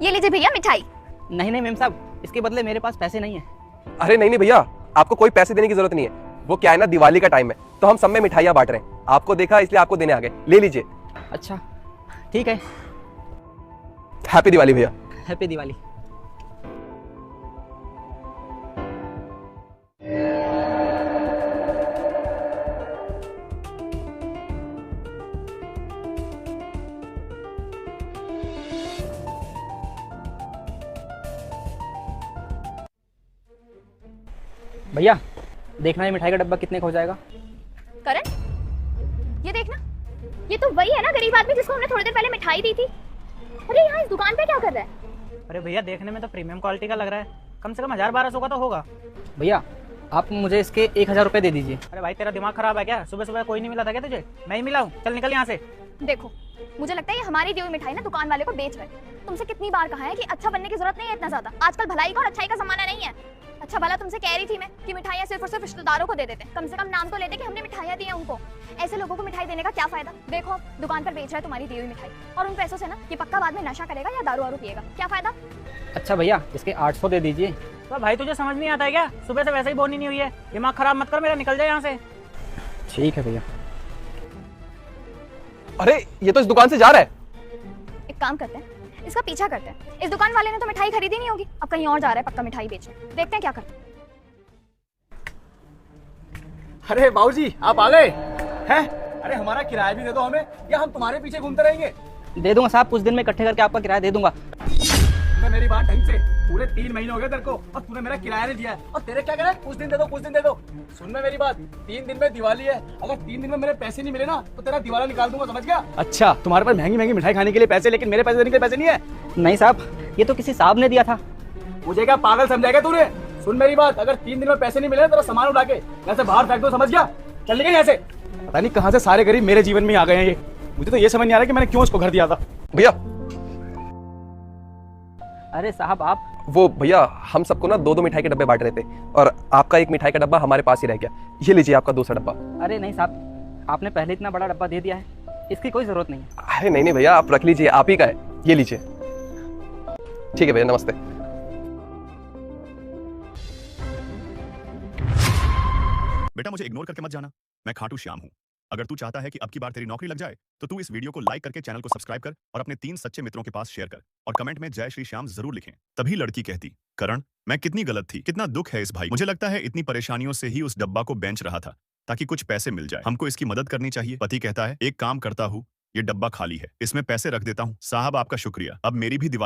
ये लीजिए भैया मिठाई। नहीं नहीं मेम साहब, इसके बदले मेरे पास पैसे नहीं है। अरे नहीं नहीं भैया, आपको कोई पैसे देने की जरूरत नहीं है। वो क्या है ना, दिवाली का टाइम है तो हम सब में मिठाइयाँ बांट रहे हैं। आपको देखा इसलिए आपको देने आ गए, ले लीजिए। अच्छा ठीक है, हैप्पी दिवाली भैया। हैप्पी दिवाली। भैया देखना, ये मिठाई का डब्बा कितने का हो जाएगा? करण, ये देखना, ये तो वही है ना गरीब आदमी जिसको हमने थोड़ी देर पहले मिठाई दी थी। अरे यहाँ इस दुकान पे क्या कर रहा है? अरे भैया देखने में तो प्रीमियम क्वालिटी का लग रहा है, कम से कम 1000-1200 का तो होगा। भैया आप मुझे इसके 1000 रुपये दे दीजिए। अरे भाई तेरा दिमाग खराब है क्या? सुबह सुबह कोई नहीं मिला था क्या तुझे? मैं ही मिला हूँ, चल निकल यहाँ से। देखो, मुझे लगता है ये हमारी दी हुई मिठाई ना दुकान वाले को बेच रहे हैं। तुमसे कितनी बार कहा है कि अच्छा बनने की जरूरत नहीं है इतना ज्यादा। आजकल भलाई का और अच्छाई का जमाना नहीं है। अच्छा भला तुमसे कह रही थी मैं कि मिठाइयाँ सिर्फ और सिर्फ रिश्तेदारों को दे देते, कम से कम नाम तो लेते कि हमने मिठाइयाँ दी हैं उनको। ऐसे लोगों को मिठाई देने का क्या फायदा? देखो दुकान पर बेच रहा है तुम्हारी दी हुई मिठाई, और उन पैसों से ना ये पक्का बाद में नशा करेगा या दारू वारू पिएगा। क्या फायदा? अच्छा भैया इसके 800 दे दीजिए। तो भाई तुझे समझ नहीं आता है क्या? सुबह से वैसे ही बोनी नहीं हुई है, दिमाग खराब मत कर मेरा, निकल जाए यहाँ से। ठीक है भैया। अरे ये तो इस दुकान से जा रहा है। एक काम करते हैं, इसका पीछा करते हैं। इस दुकान वाले ने तो मिठाई खरीदी नहीं होगी, अब कहीं और जा रहा है पक्का मिठाई बेचने। देखते हैं क्या करते हैं। अरे बाबूजी आप आ गए हैं? अरे हमारा किराया भी दे दो हमें, या हम तुम्हारे पीछे घूमते रहेंगे? दे दूंगा साहब, कुछ दिन में इकट्ठे करके आपका किराया दे दूंगा। मैं मेरी बात ढंग से, पूरे 3 महीने हो गए तेरे को और तूने मेरा किराया नहीं दिया है। और तेरे क्या कह रहा है, कुछ दिन दे दो कुछ दिन दे दो। सुन में मेरी बात, 3 दिन में दिवाली है, अगर 3 दिन में मेरे पैसे नहीं मिले ना तो तेरा दिवाला निकाल दूंगा, समझ गया? अच्छा तुम्हारे पास महंगी महंगी मिठाई खाने के लिए पैसे, लेकिन मेरे पैसे देने के लिए पैसे नहीं है? नहीं साहब, ये तो किसी साहब ने दिया था। मुझे क्या पागल समझाएगा तूने? सुन मेरी बात, अगर 3 दिन में पैसे नहीं मिले तेरा सामान उठा के यहाँ से बाहर फेंक दो, समझ गया? चल निकल यहाँ से। पता नहीं कहाँ से सारे गरीब मेरे जीवन में आ गए हैं ये। मुझे तो ये समझ नहीं आ रहा कि मैंने क्यों उसको घर दिया था। भैया अरे साहब आप, वो भैया हम सबको ना 2-2 मिठाई के डब्बे बांट रहे थे और आपका एक मिठाई का डब्बा हमारे पास ही रह गया। ये लीजिए आपका दूसरा डब्बा। अरे नहीं साहब, आपने पहले इतना बड़ा डब्बा दे दिया है, इसकी कोई जरूरत नहीं है। अरे नहीं नहीं भैया, आप रख लीजिए, आप ही का है, ये लीजिए। ठीक है भैया, नमस्ते। बेटा मुझे इग्नोर करके मत जाना, मैं खाटू श्याम हूँ। अगर तू चाहता है कि अब की बार तेरी नौकरी लग जाए तो तू इस वीडियो को लाइक करके चैनल को सब्सक्राइब कर और अपने 3 सच्चे मित्रों के पास शेयर कर और कमेंट में जय श्री श्याम जरूर लिखें। तभी लड़की कहती, करण मैं कितनी गलत थी, कितना दुख है इस भाई। मुझे लगता है इतनी परेशानियों से ही उस डब्बा को बेच रहा था ताकि कुछ पैसे मिल जाए। हमको इसकी मदद करनी चाहिए। पति कहता है, एक काम करता हूँ, ये डब्बा खाली है, इसमें पैसे रख देता हूँ। साहब आपका शुक्रिया, अब मेरी भी दिवाली